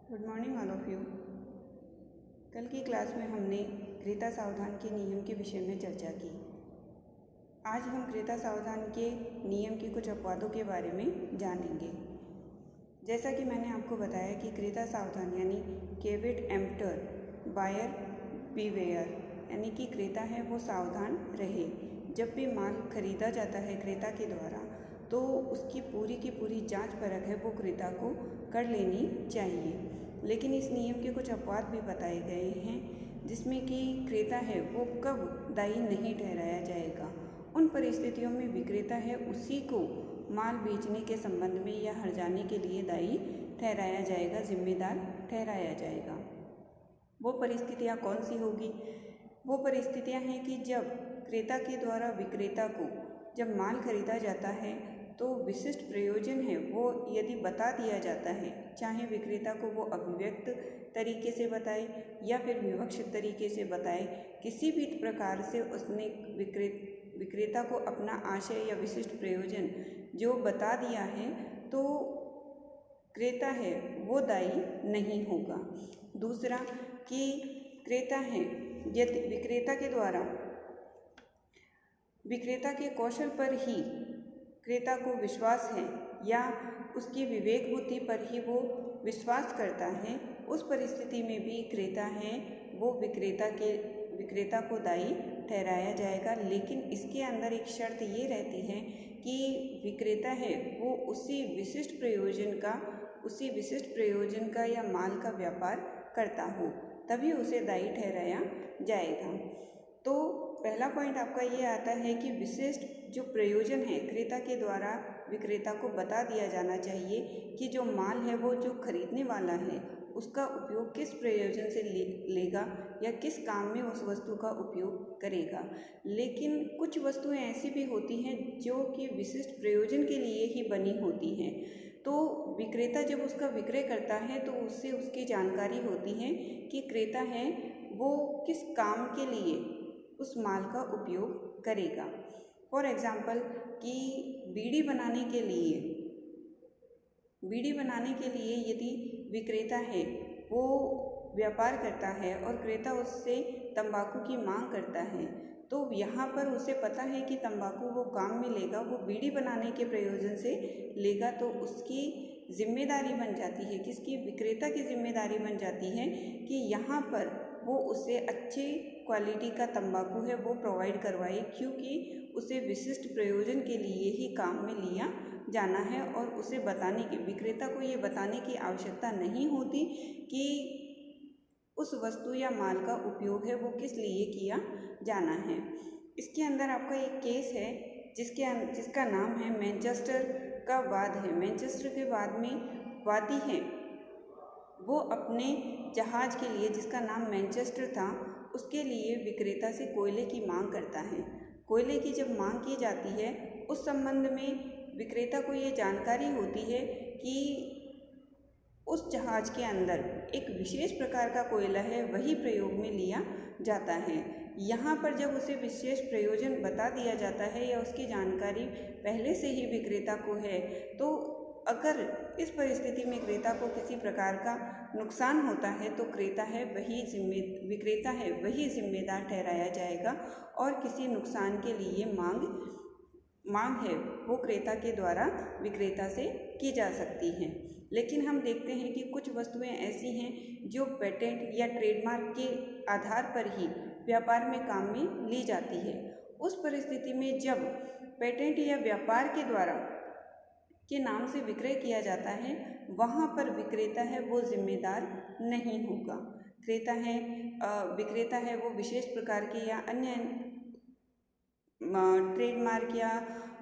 Good morning all of you. कल की class में हमने क्रेता सावधान के नियम के विषय में चर्चा की। आज हम क्रेता सावधान के नियम के कुछ अपवादों के बारे में जानेंगे। जैसा कि मैंने आपको बताया कि क्रेता सावधान यानी केविट एम्प्टर बायर बीवेयर, यानी कि क्रेता है वो सावधान रहे। जब भी माल खरीदा जाता है क्रेता के द्वारा तो उसकी पूरी की पूरी जांच परख है वो क्रेता को कर लेनी चाहिए। लेकिन इस नियम के कुछ अपवाद भी बताए गए हैं जिसमें कि क्रेता है वो कब दायी नहीं ठहराया जाएगा। उन परिस्थितियों में विक्रेता है उसी को माल बेचने के संबंध में या हर्जाने के लिए दायी ठहराया जाएगा, जिम्मेदार ठहराया जाएगा। वो परिस्थितियाँ कौन सी होगी? वो परिस्थितियाँ हैं कि जब क्रेता के द्वारा विक्रेता को जब माल खरीदा जाता है तो विशिष्ट प्रयोजन है वो यदि बता दिया जाता है, चाहे विक्रेता को वो अभिव्यक्त तरीके से बताए या फिर विवक्षित तरीके से बताए, किसी भी प्रकार से उसने विक्रेता को अपना आशय या विशिष्ट प्रयोजन जो बता दिया है तो क्रेता है वो दायी नहीं होगा। दूसरा कि क्रेता है यदि विक्रेता के द्वारा विक्रेता के कौशल पर ही क्रेता को विश्वास है या उसकी विवेक बुद्धि पर ही वो विश्वास करता है, उस परिस्थिति में भी क्रेता है वो विक्रेता को दायी ठहराया जाएगा। लेकिन इसके अंदर एक शर्त ये रहती है कि विक्रेता है वो उसी विशिष्ट प्रयोजन का या माल का व्यापार करता हो, तभी उसे दायी ठहराया जाएगा। तो पहला पॉइंट आपका ये आता है कि विशिष्ट जो प्रयोजन है क्रेता के द्वारा विक्रेता को बता दिया जाना चाहिए कि जो माल है वो जो खरीदने वाला है उसका उपयोग किस प्रयोजन से लेगा या किस काम में उस वस्तु का उपयोग करेगा। लेकिन कुछ वस्तुएं ऐसी भी होती हैं जो कि विशिष्ट प्रयोजन के लिए ही बनी होती हैं, तो विक्रेता जब उसका विक्रय करता है तो उससे उसकी जानकारी होती है कि क्रेता है वो किस काम के लिए उस माल का उपयोग करेगा। फॉर एग्ज़ाम्पल कि बीड़ी बनाने के लिए यदि विक्रेता है वो व्यापार करता है और क्रेता उससे तंबाकू की मांग करता है, तो यहाँ पर उसे पता है कि तंबाकू वो काम में लेगा, वो बीड़ी बनाने के प्रयोजन से लेगा, तो उसकी जिम्मेदारी बन जाती है, किसकी? विक्रेता की जिम्मेदारी बन जाती है कि यहाँ पर वो उसे अच्छी क्वालिटी का तंबाकू है वो प्रोवाइड करवाए, क्योंकि उसे विशिष्ट प्रयोजन के लिए ही काम में लिया जाना है। और उसे विक्रेता को ये बताने की आवश्यकता नहीं होती कि उस वस्तु या माल का उपयोग है वो किस लिए किया जाना है। इसके अंदर आपका एक केस है जिसका नाम है मैनचेस्टर का वाद है। मैनचेस्टर के वाद में वादी है वो अपने जहाज के लिए, जिसका नाम मैनचेस्टर था, उसके लिए विक्रेता से कोयले की मांग करता है। कोयले की जब मांग की जाती है उस संबंध में विक्रेता को ये जानकारी होती है कि उस जहाज के अंदर एक विशेष प्रकार का कोयला है, वही प्रयोग में लिया जाता है। यहाँ पर जब उसे विशेष प्रयोजन बता दिया जाता है या उसकी जानकारी पहले से ही विक्रेता को है, तो अगर इस परिस्थिति में क्रेता को किसी प्रकार का नुकसान होता है तो विक्रेता है वही जिम्मेदार ठहराया जाएगा और किसी नुकसान के लिए मांग है वो क्रेता के द्वारा विक्रेता से की जा सकती है। लेकिन हम देखते हैं कि कुछ वस्तुएं ऐसी हैं जो पेटेंट या ट्रेडमार्क के आधार पर ही व्यापार में काम में ली जाती है। उस परिस्थिति में जब पेटेंट या व्यापार के द्वारा के नाम से विक्रय किया जाता है, वहाँ पर विक्रेता है वो जिम्मेदार नहीं होगा। विक्रेता है वो विशेष प्रकार के या अन्य ट्रेडमार्क या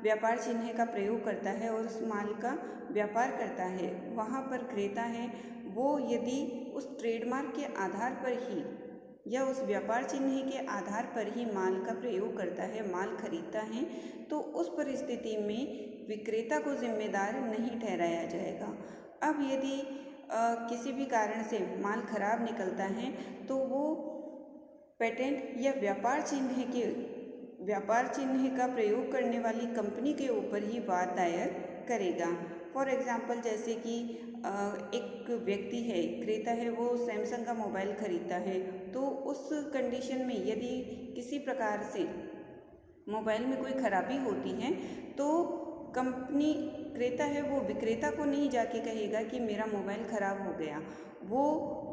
व्यापार चिन्ह का प्रयोग करता है और उस माल का व्यापार करता है। वहाँ पर क्रेता है वो यदि उस ट्रेडमार्क के आधार पर ही या उस व्यापार चिन्ह के आधार पर ही माल का प्रयोग करता है, माल खरीदता है, तो उस परिस्थिति में विक्रेता को जिम्मेदार नहीं ठहराया जाएगा। अब यदि किसी भी कारण से माल खराब निकलता है तो वो पेटेंट या व्यापार चिन्ह का प्रयोग करने वाली कंपनी के ऊपर ही वाद दायर करेगा। फॉर एग्ज़ाम्पल जैसे कि एक व्यक्ति है, क्रेता है, वो सैमसंग का मोबाइल ख़रीदता है, तो उस कंडीशन में यदि किसी प्रकार से मोबाइल में कोई ख़राबी होती है तो कंपनी क्रेता है वो विक्रेता को नहीं जाके कहेगा कि मेरा मोबाइल ख़राब हो गया, वो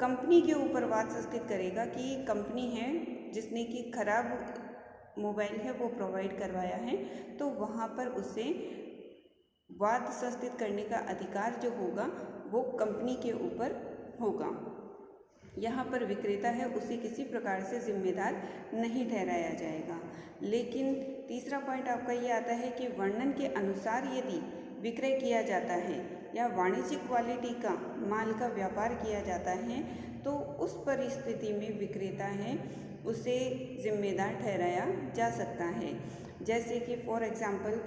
कंपनी के ऊपर वाद संस्थित करेगा कि कंपनी है जिसने कि ख़राब मोबाइल है वो प्रोवाइड करवाया है, तो वहाँ पर उसे वाद संस्थित करने का अधिकार जो होगा वो कंपनी के ऊपर होगा। यहाँ पर विक्रेता है उसे किसी प्रकार से जिम्मेदार नहीं ठहराया जाएगा। लेकिन तीसरा पॉइंट आपका ये आता है कि वर्णन के अनुसार यदि विक्रय किया जाता है या वाणिज्यिक क्वालिटी का माल का व्यापार किया जाता है तो उस परिस्थिति में विक्रेता है उसे जिम्मेदार ठहराया जा सकता है। जैसे कि फॉर एग्ज़ाम्पल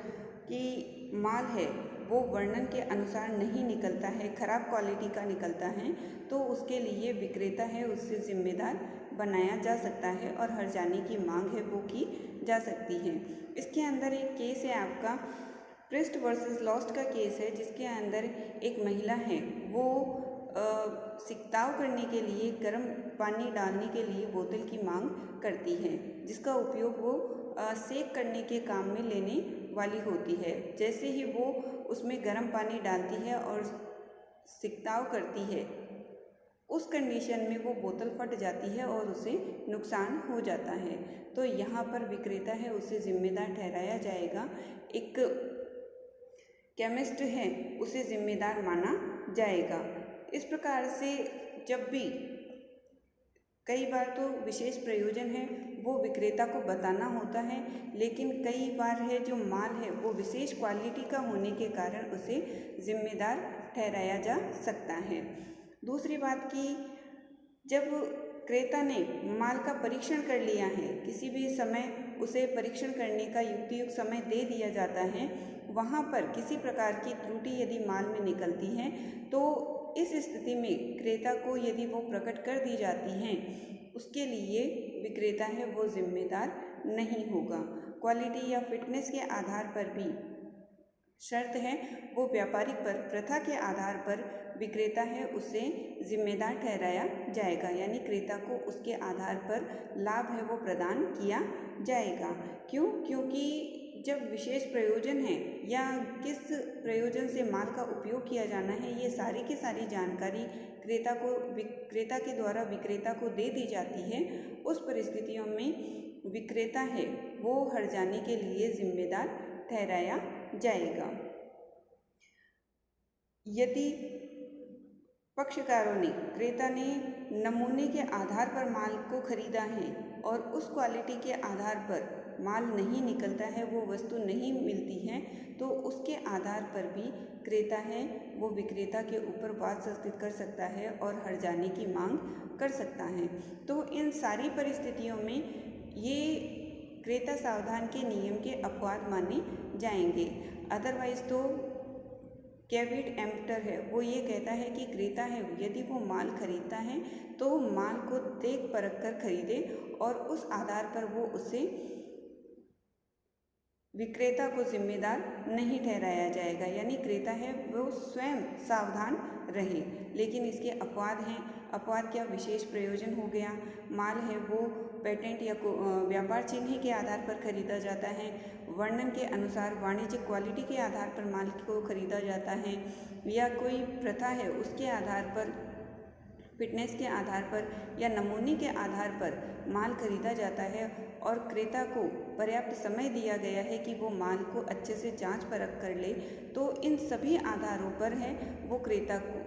कि माल है वो वर्णन के अनुसार नहीं निकलता है, ख़राब क्वालिटी का निकलता है, तो उसके लिए विक्रेता है उससे ज़िम्मेदार बनाया जा सकता है और हर्जाने की मांग है वो की जा सकती है। इसके अंदर एक केस है आपका प्रिस्ट वर्सेस लॉस्ट का केस है, जिसके अंदर एक महिला है वो सिकताव करने के लिए गर्म पानी डालने के लिए बोतल की मांग करती है, जिसका उपयोग वो सेक करने के काम में लेने वाली होती है। जैसे ही वो उसमें गर्म पानी डालती है और सिकताव करती है, उस कंडीशन में वो बोतल फट जाती है और उसे नुकसान हो जाता है, तो यहाँ पर विक्रेता है उसे ज़िम्मेदार ठहराया जाएगा। एक केमिस्ट है उसे ज़िम्मेदार माना जाएगा। इस प्रकार से जब भी कई बार तो विशेष प्रयोजन है वो विक्रेता को बताना होता है, लेकिन कई बार है जो माल है वो विशेष क्वालिटी का होने के कारण उसे ज़िम्मेदार ठहराया जा सकता है। दूसरी बात कि जब क्रेता ने माल का परीक्षण कर लिया है, किसी भी समय उसे परीक्षण करने का युक्तियुक्त समय दे दिया जाता है, वहाँ पर किसी प्रकार की त्रुटि यदि माल में निकलती है तो इस स्थिति में क्रेता को यदि वो प्रकट कर दी जाती हैं, उसके लिए विक्रेता है वो जिम्मेदार नहीं होगा। क्वालिटी या फिटनेस के आधार पर भी शर्त है वो व्यापारिक प्रथा के आधार पर विक्रेता है उसे जिम्मेदार ठहराया जाएगा, यानी क्रेता को उसके आधार पर लाभ है वो प्रदान किया जाएगा। क्यों? क्योंकि जब विशेष प्रयोजन है या किस प्रयोजन से माल का उपयोग किया जाना है, ये सारी की सारी जानकारी क्रेता के द्वारा विक्रेता को दे दी जाती है, उस परिस्थितियों में विक्रेता है वो हर्जाने के लिए जिम्मेदार ठहराया जाएगा। यदि पक्षकारों ने क्रेता ने नमूने के आधार पर माल को खरीदा है और उस क्वालिटी के आधार पर माल नहीं निकलता है, वो वस्तु नहीं मिलती है, तो उसके आधार पर भी क्रेता है वो विक्रेता के ऊपर वाद संस्थित कर सकता है और हर्जाने की मांग कर सकता है। तो इन सारी परिस्थितियों में ये क्रेता सावधान के नियम के अपवाद माने जाएंगे। अदरवाइज तो कैविट एम्प्टर है वो ये कहता है कि क्रेता है यदि वो माल खरीदता है तो माल को देख परख कर खरीदे और उस आधार पर वो उसे विक्रेता को जिम्मेदार नहीं ठहराया जाएगा, यानी क्रेता है वो स्वयं सावधान रहे। लेकिन इसके अपवाद हैं। अपवाद क्या? विशेष प्रयोजन हो गया, माल है वो पेटेंट या व्यापार चिन्ह के आधार पर खरीदा जाता है, वर्णन के अनुसार वाणिज्यिक क्वालिटी के आधार पर माल को खरीदा जाता है, या कोई प्रथा है उसके आधार पर, फिटनेस के आधार पर या नमूने के आधार पर माल खरीदा जाता है और क्रेता को पर्याप्त समय दिया गया है कि वो माल को अच्छे से जांच परख कर ले, तो इन सभी आधारों पर है वो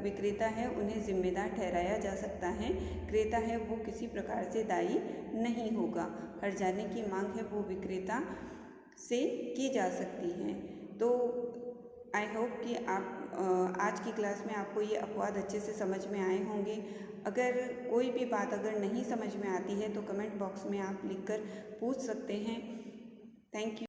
विक्रेता है उन्हें जिम्मेदार ठहराया जा सकता है। क्रेता है वो किसी प्रकार से दायी नहीं होगा। हर्जाने की मांग है वो विक्रेता से की जा सकती है। तो आई होप कि आप आज की क्लास में आपको ये अपवाद अच्छे से समझ में आए होंगे। अगर कोई भी बात अगर नहीं समझ में आती है तो कमेंट बॉक्स में आप लिखकर पूछ सकते हैं। Thank you.